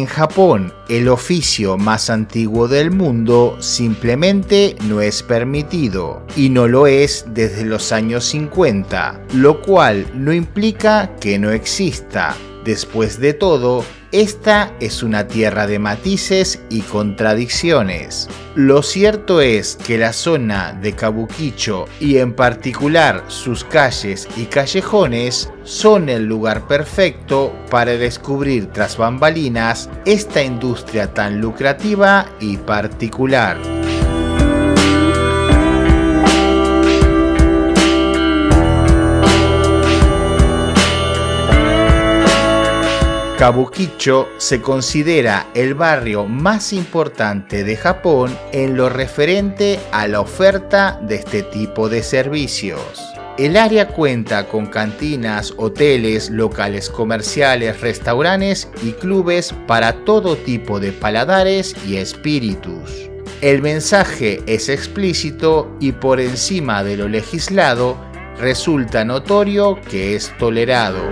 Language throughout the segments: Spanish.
En Japón, el oficio más antiguo del mundo simplemente no es permitido, y no lo es desde los años 50, lo cual no implica que no exista. Después de todo, esta es una tierra de matices y contradicciones. Lo cierto es que la zona de Kabukicho, y en particular sus calles y callejones, son el lugar perfecto para descubrir tras bambalinas esta industria tan lucrativa y particular. Kabukicho se considera el barrio más importante de Japón en lo referente a la oferta de este tipo de servicios. El área cuenta con cantinas, hoteles, locales comerciales, restaurantes y clubes para todo tipo de paladares y espíritus. El mensaje es explícito y por encima de lo legislado, resulta notorio que es tolerado.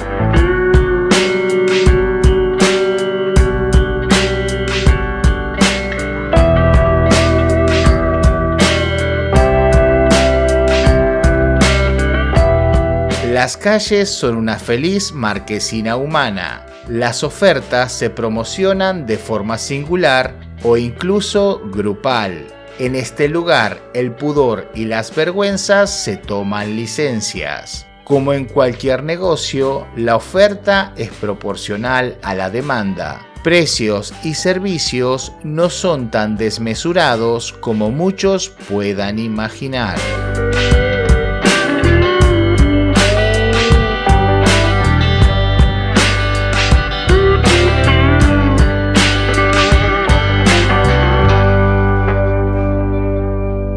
Las calles son una feliz marquesina humana. Las ofertas se promocionan de forma singular o incluso grupal. En este lugar, el pudor y las vergüenzas se toman licencias. Como en cualquier negocio, la oferta es proporcional a la demanda. Precios y servicios no son tan desmesurados como muchos puedan imaginar.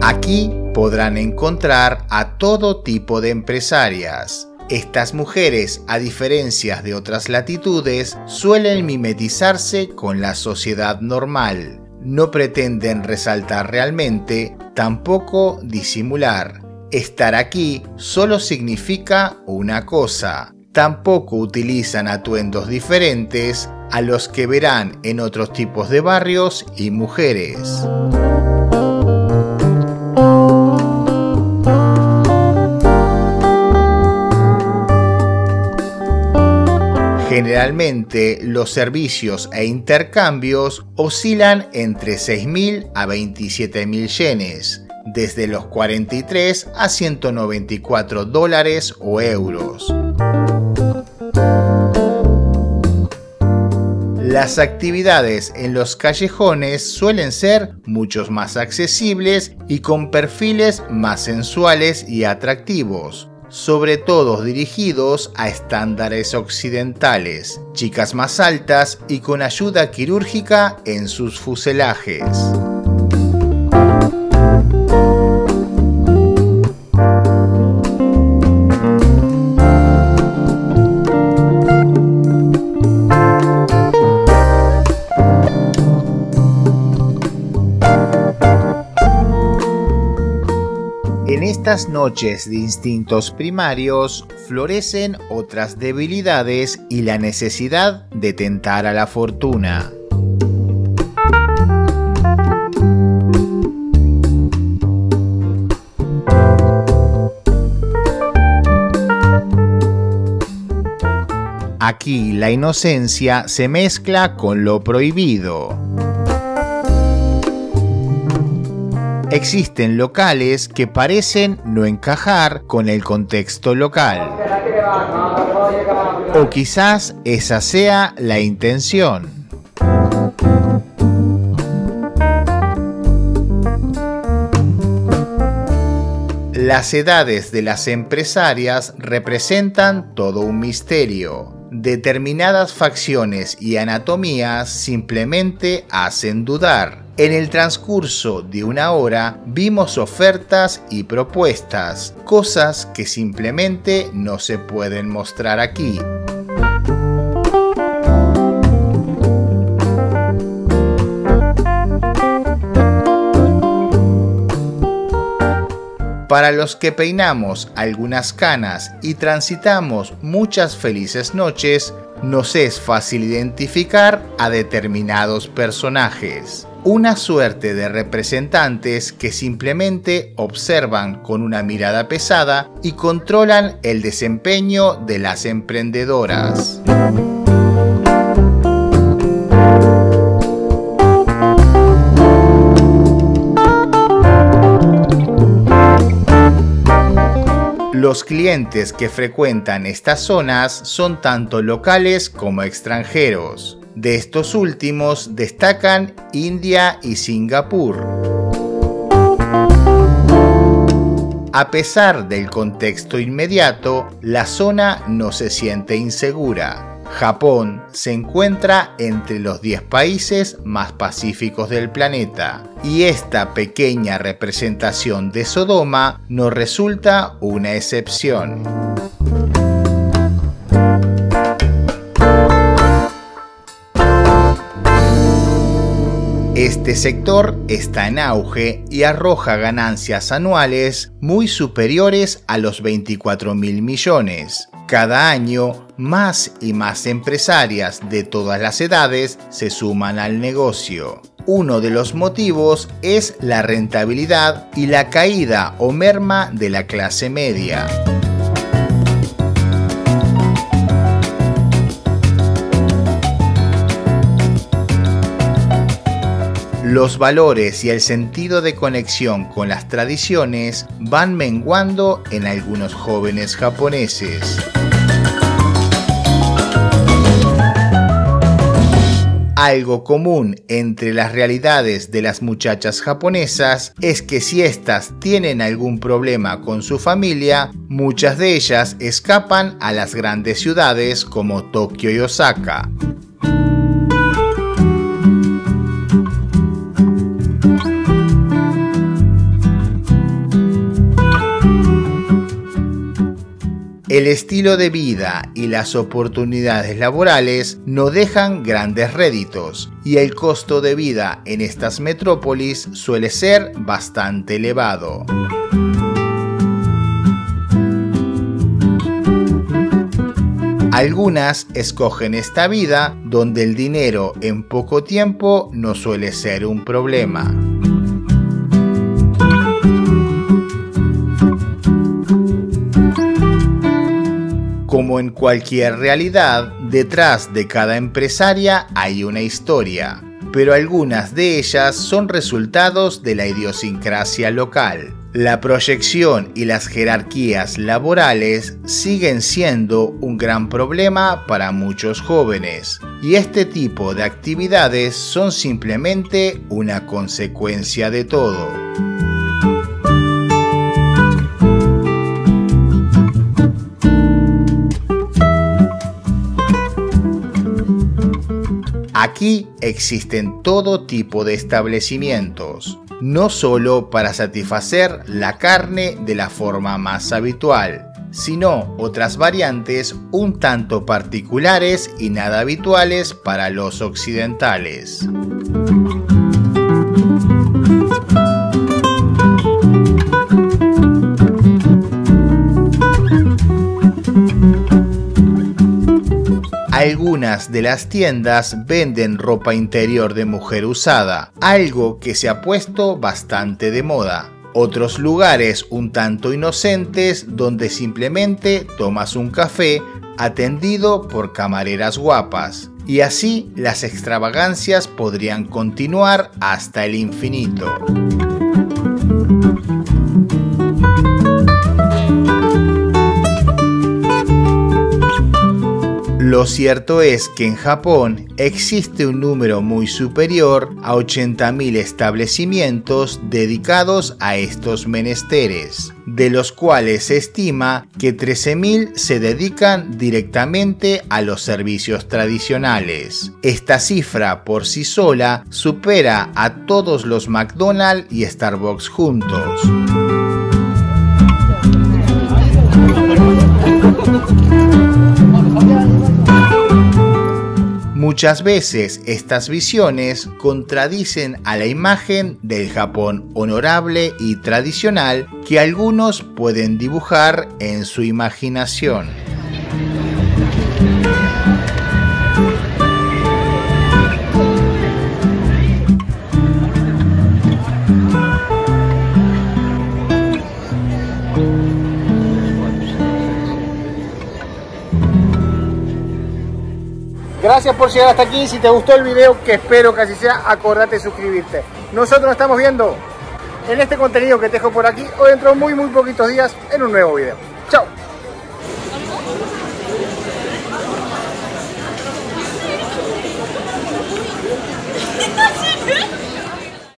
Aquí podrán encontrar a todo tipo de empresarias. Estas mujeres, a diferencia de otras latitudes, suelen mimetizarse con la sociedad normal. No pretenden resaltar realmente, tampoco disimular. Estar aquí solo significa una cosa. Tampoco utilizan atuendos diferentes a los que verán en otros tipos de barrios y mujeres. Generalmente, los servicios e intercambios oscilan entre 6.000 a 27.000 yenes, desde los 43 a 194 dólares o euros. Las actividades en los callejones suelen ser mucho más accesibles y con perfiles más sensuales y atractivos, sobre todo dirigidos a estándares occidentales, chicas más altas y con ayuda quirúrgica en sus fuselajes. En estas noches de instintos primarios florecen otras debilidades y la necesidad de tentar a la fortuna. Aquí la inocencia se mezcla con lo prohibido. Existen locales que parecen no encajar con el contexto local. O quizás esa sea la intención. Las edades de las empresarias representan todo un misterio. Determinadas facciones y anatomías simplemente hacen dudar. En el transcurso de una hora vimos ofertas y propuestas, cosas que simplemente no se pueden mostrar aquí. Para los que peinamos algunas canas y transitamos muchas felices noches, nos es fácil identificar a determinados personajes. Una suerte de representantes que simplemente observan con una mirada pesada y controlan el desempeño de las emprendedoras. Los clientes que frecuentan estas zonas son tanto locales como extranjeros. De estos últimos destacan India y Singapur. A pesar del contexto inmediato, la zona no se siente insegura. Japón se encuentra entre los 10 países más pacíficos del planeta, y esta pequeña representación de Sodoma no resulta una excepción. Este sector está en auge y arroja ganancias anuales muy superiores a los 24.000 millones. Cada año, más y más empresarias de todas las edades se suman al negocio. Uno de los motivos es la rentabilidad y la caída o merma de la clase media. Los valores y el sentido de conexión con las tradiciones van menguando en algunos jóvenes japoneses. Algo común entre las realidades de las muchachas japonesas es que si éstas tienen algún problema con su familia, muchas de ellas escapan a las grandes ciudades como Tokio y Osaka. El estilo de vida y las oportunidades laborales no dejan grandes réditos, y el costo de vida en estas metrópolis suele ser bastante elevado. Algunas escogen esta vida donde el dinero en poco tiempo no suele ser un problema. Como en cualquier realidad, detrás de cada empresaria hay una historia, pero algunas de ellas son resultados de la idiosincrasia local. La proyección y las jerarquías laborales siguen siendo un gran problema para muchos jóvenes, y este tipo de actividades son simplemente una consecuencia de todo. Aquí existen todo tipo de establecimientos, no solo para satisfacer la carne de la forma más habitual, sino otras variantes un tanto particulares y nada habituales para los occidentales. Algunas de las tiendas venden ropa interior de mujer usada, algo que se ha puesto bastante de moda. Otros lugares un tanto inocentes donde simplemente tomas un café atendido por camareras guapas. Y así las extravagancias podrían continuar hasta el infinito. Lo cierto es que en Japón existe un número muy superior a 80.000 establecimientos dedicados a estos menesteres, de los cuales se estima que 13.000 se dedican directamente a los servicios tradicionales. Esta cifra por sí sola supera a todos los McDonald's y Starbucks juntos. Muchas veces estas visiones contradicen a la imagen del Japón honorable y tradicional que algunos pueden dibujar en su imaginación. Gracias por llegar hasta aquí. Si te gustó el video, que espero que así sea, acordate de suscribirte. Nosotros nos estamos viendo en este contenido que te dejo por aquí o dentro de muy poquitos días en un nuevo video.